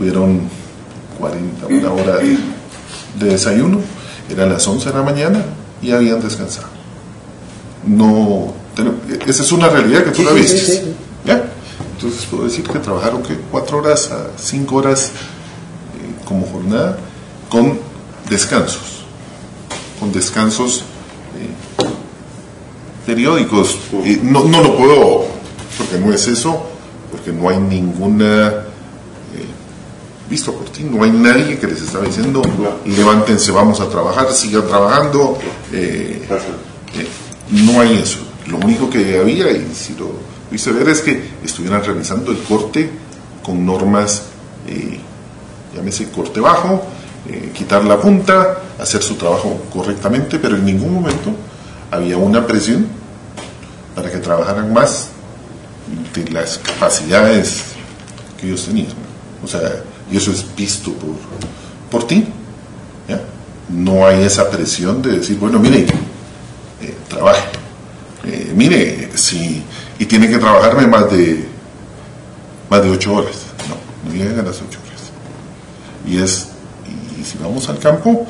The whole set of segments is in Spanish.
tuvieron una hora de desayuno, eran las 11 de la mañana y habían descansado. No, esa es una realidad que tú la viste. Sí. ¿Ya? Entonces puedo decir que trabajaron 4 horas a 5 horas como jornada, con descansos periódicos. No lo puedo, porque no es eso, porque no hay ninguna, visto por ti, no hay nadie que les estaba diciendo levántense, vamos a trabajar, sigan trabajando. No hay eso. Lo único que había, y si lo viste ver, es que estuvieran realizando el corte con normas, llámese corte bajo, quitar la punta, hacer su trabajo correctamente, pero en ningún momento había una presión para que trabajaran más de las capacidades que ellos tenían. O sea, y eso es visto por ti, ¿ya? No hay esa presión de decir, bueno, mire, trabaje, mire, si, y tiene que trabajarme más de 8 horas. No llegan a las 8 horas. Y si vamos al campo,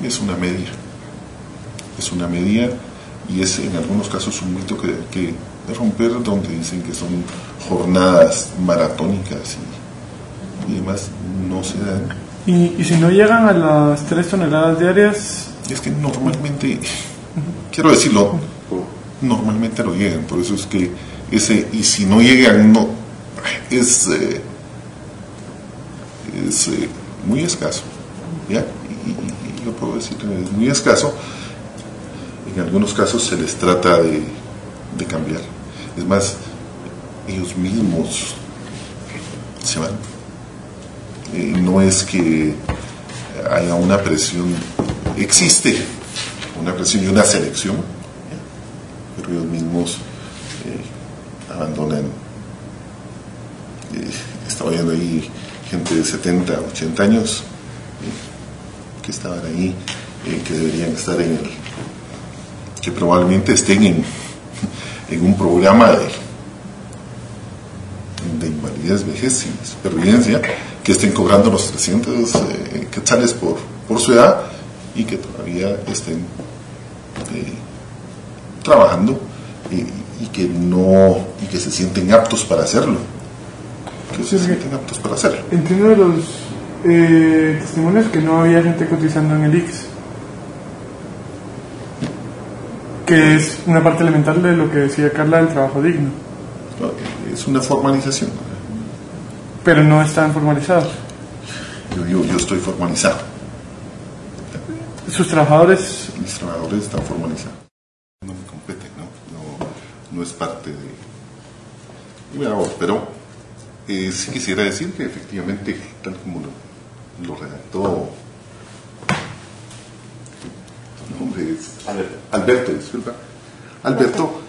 es una media. Es una media, y es en algunos casos un mito que hay que romper, donde dicen que son jornadas maratónicas y demás. No se dan. ¿Y si no llegan a las 3 toneladas diarias? Es que normalmente, quiero decirlo, normalmente no llegan. Por eso es que y si no llegan, no es muy escaso, ¿ya? Y yo puedo decir que es muy escaso. En algunos casos se les trata de cambiar. Es más, ellos mismos se van. No es que haya una presión, existe una presión y una selección, pero ellos mismos abandonan. Estaba viendo ahí gente de 70, 80 años que estaban ahí, que deberían estar que probablemente estén en un programa de invalidez, vejez y supervivencia, que estén cobrando los 300 quetzales por su edad, y que todavía estén trabajando y que se sienten aptos para hacerlo. Entiendo de los testimonios que no había gente cotizando en el IX, que es una parte elemental de lo que decía Carla del trabajo digno. Es una formalización. Pero no están formalizados. Yo estoy formalizado. ¿Sus trabajadores? Mis trabajadores están formalizados. No me competen, no es parte de mi labor, pero sí quisiera decir que efectivamente, tal como lo redactó, su nombre es Alberto, disculpa. Alberto,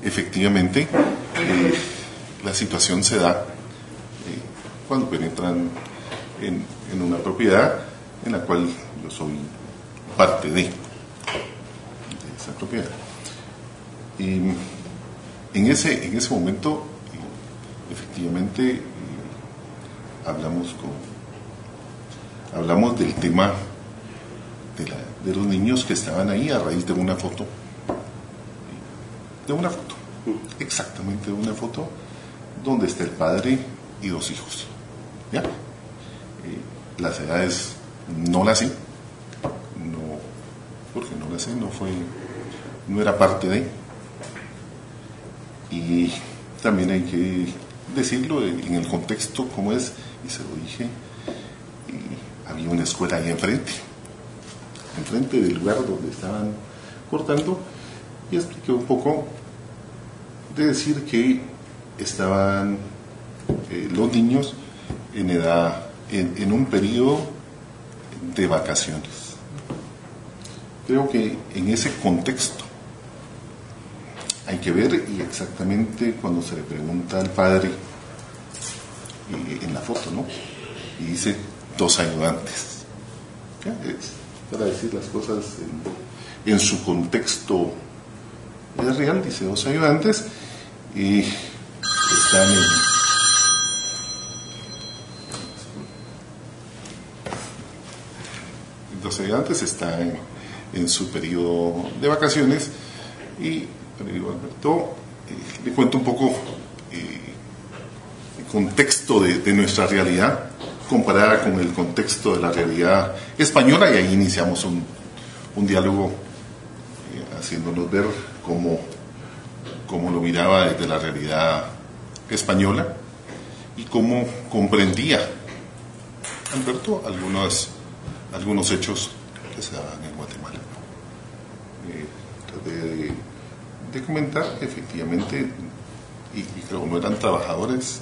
efectivamente, la situación se da cuando penetran en una propiedad en la cual yo soy parte de esa propiedad. En ese momento, efectivamente, hablamos del tema de los niños que estaban ahí a raíz de una foto. Exactamente de una foto, donde está el padre y 2 hijos. ¿Ya? Las edades no las sé, porque no las sé, no era parte de. Y también hay que decirlo en el contexto como es, y se lo dije, había una escuela ahí enfrente del lugar donde estaban cortando, y expliqué un poco de decir que estaban los niños en edad, en un periodo de vacaciones. Creo que en ese contexto hay que ver, y exactamente cuando se le pregunta al padre en la foto, ¿no? Y dice 2 ayudantes. ¿Ya? Es para decir las cosas en su contexto real, dice 2 ayudantes, y están los ayudantes están en su periodo de vacaciones y Alberto, le cuento un poco el contexto de nuestra realidad comparada con el contexto de la realidad española, y ahí iniciamos un diálogo haciéndonos ver cómo lo miraba desde la realidad española y cómo comprendía Alberto algunos hechos que se daban en Guatemala. Traté de comentar que efectivamente, y creo no eran trabajadores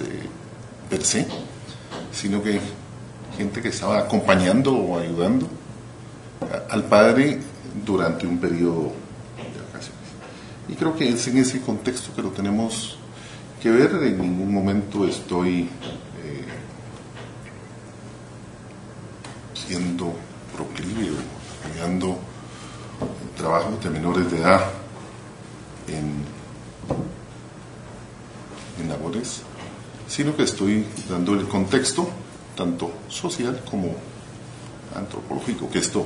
per se, sino que gente que estaba acompañando o ayudando al padre durante un periodo de vacaciones. Y creo que es en ese contexto que lo tenemos que ver. En ningún momento estoy siendo proclive o apoyando trabajos de menores de edad en labores, sino que estoy dando el contexto tanto social como antropológico, que esto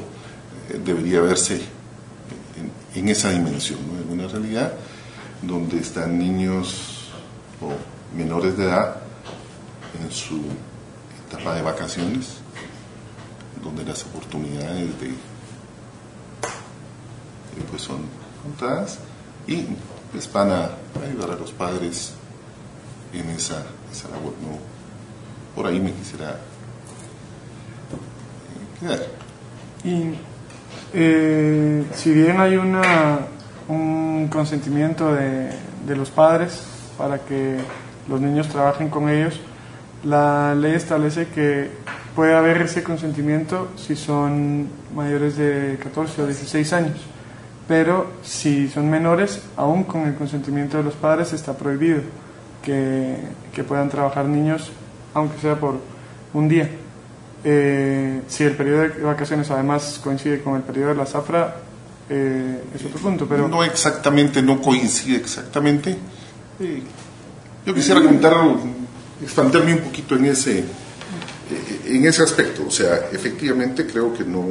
debería verse en esa dimensión, ¿no? En una realidad donde están niños o menores de edad en su etapa de vacaciones, donde las oportunidades pues son contadas, y pues van a ayudar a los padres en esa labor, ¿no? Por ahí me quisiera quedar. Y si bien hay un consentimiento de los padres para que los niños trabajen con ellos, la ley establece que puede haber ese consentimiento si son mayores de 14 o 16 años, pero si son menores, aún con el consentimiento de los padres está prohibido que puedan trabajar niños, aunque sea por un día. Si el periodo de vacaciones además coincide con el periodo de la zafra, es otro punto, pero no exactamente, no coincide exactamente. Yo quisiera comentar, expandirme un poquito en ese aspecto. O sea, efectivamente creo que no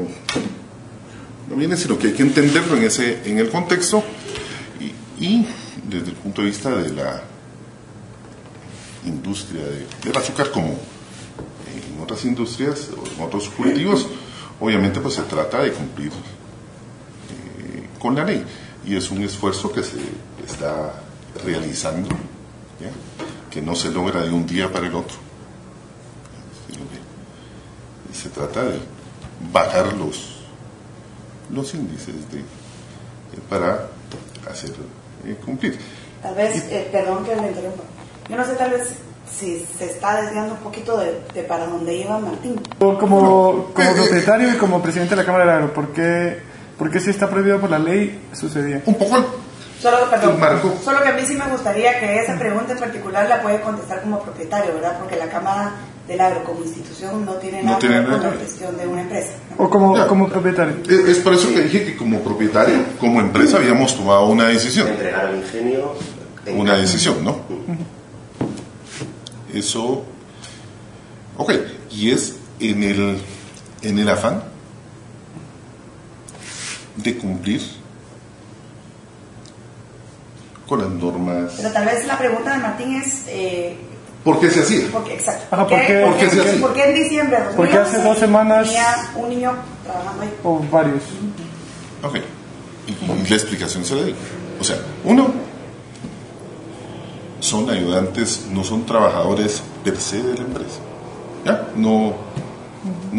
viene, sino que hay que entenderlo en el contexto y desde el punto de vista de la industria del azúcar, como en otras industrias o en otros cultivos, obviamente pues se trata de cumplir con la ley, y es un esfuerzo que se está realizando, ¿ya? Que no se logra de un día para el otro, sino que se trata de bajar los índices para hacer cumplir. Tal vez, perdón que le interrumpa, yo no sé, tal vez si se está desviando un poquito de para donde iba Martín. Como propietario y como presidente de la Cámara del Agro, ¿por qué si está prohibido por la ley sucedía? Un poco Solo que a mí sí me gustaría que esa pregunta en particular la puede contestar como propietario, ¿verdad? Porque la Cámara del Agro como institución no tiene nada que ver con la gestión de una empresa, ¿no? O como propietario. Es por eso que dije que como propietario, como empresa, habíamos tomado una decisión. Entregar al ingenio. Una decisión, ¿no? Eso, ok, y es en el afán de cumplir con las normas. Pero tal vez la pregunta de Martín es ¿por qué se hacía? Exacto. ¿Por qué en diciembre? Porque hace 2 semanas tenía un niño trabajando ahí. O varios. Ok, y la explicación se la digo. O sea, uno, son ayudantes, no son trabajadores per se de la empresa, ¿ya? No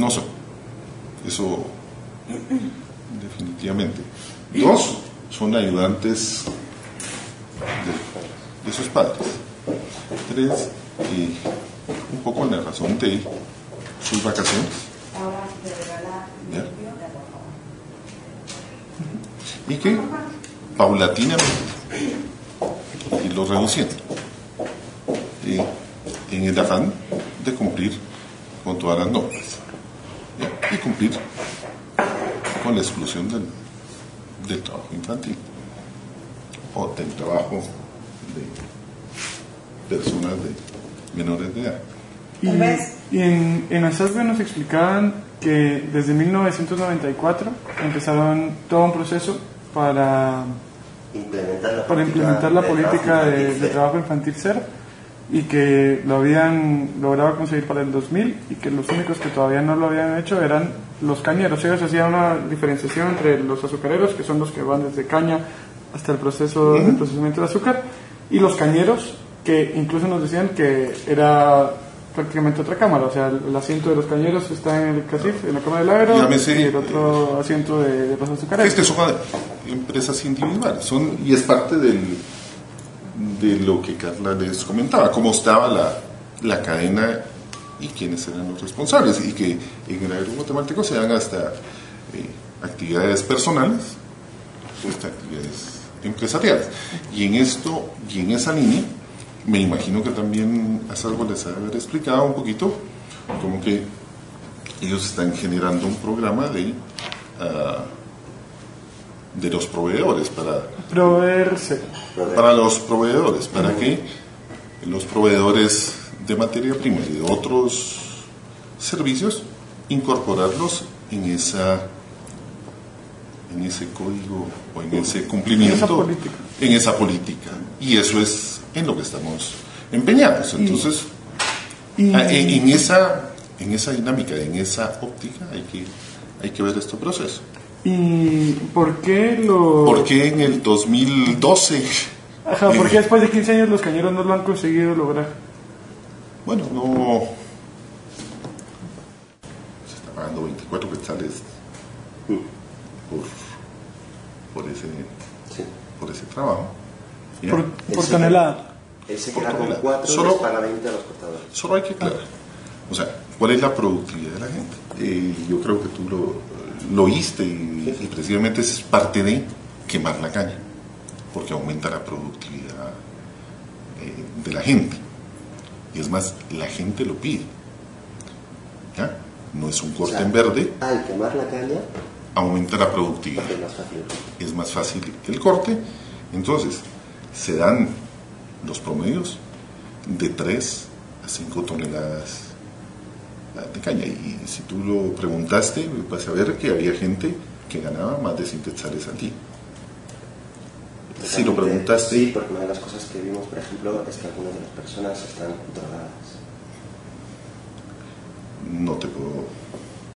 son. Eso definitivamente. 2, son ayudantes de sus padres. 3, un poco en la razón de sus vacaciones, ¿ya? Y que paulatinamente irlo reduciendo en el afán de cumplir con todas las normas, ¿ya? Y cumplir con la exclusión del trabajo infantil o del trabajo personas de menores de edad. Y en ASASBE nos explicaban que desde 1994 empezaron todo un proceso para implementar la política de trabajo infantil cero, y que lo habían logrado conseguir para el 2000, y que los únicos que todavía no lo habían hecho eran los cañeros. Ellos hacían una diferenciación entre los azucareros, que son los que van desde caña hasta el proceso de procesamiento de azúcar, y los cañeros, que incluso nos decían que era prácticamente otra cámara. O sea, el asiento de los cañeros está en el CACIF, en la cámara del agro, y el otro asiento de los azucareros. Son empresas individuales, y es parte de lo que Carla les comentaba, cómo estaba la cadena y quiénes eran los responsables, y que en el agro guatemalteco se dan hasta actividades personales, hasta actividades empresariales. Y en esa línea, me imagino que también a Salvo les ha de haber explicado un poquito como que ellos están generando un programa de los proveedores para los proveedores, para que los proveedores de materia prima y de otros servicios incorporarlos en ese código o en ese cumplimiento, en esa política. Y eso es en lo que estamos empeñados. Entonces, en esa dinámica, en esa óptica, hay que ver este proceso. ¿Y por qué en el 2012? Ajá, ¿por qué después de 15 años los cañeros no lo han conseguido lograr? Bueno, no. Se está pagando 24 quetzales por ese trabajo. Por tonelada. Él se queda con 4 y paga 20 a los cortadores. Solo hay que aclarar. O sea, ¿cuál es la productividad de la gente? Yo creo que tú lo oíste y precisamente es parte de quemar la caña, porque aumenta la productividad de la gente. Y es más, la gente lo pide. ¿Ya? No es un corte en verde. Al quemar la caña, aumenta la productividad. Es más fácil el corte. Entonces, se dan los promedios de 3 a 5 toneladas de caña. Y si tú lo preguntaste, vas a ver que había gente que ganaba más de 100 quetzales al día. Si lo preguntaste... Sí, porque una de las cosas que vimos, por ejemplo, es que algunas de las personas están drogadas. No te puedo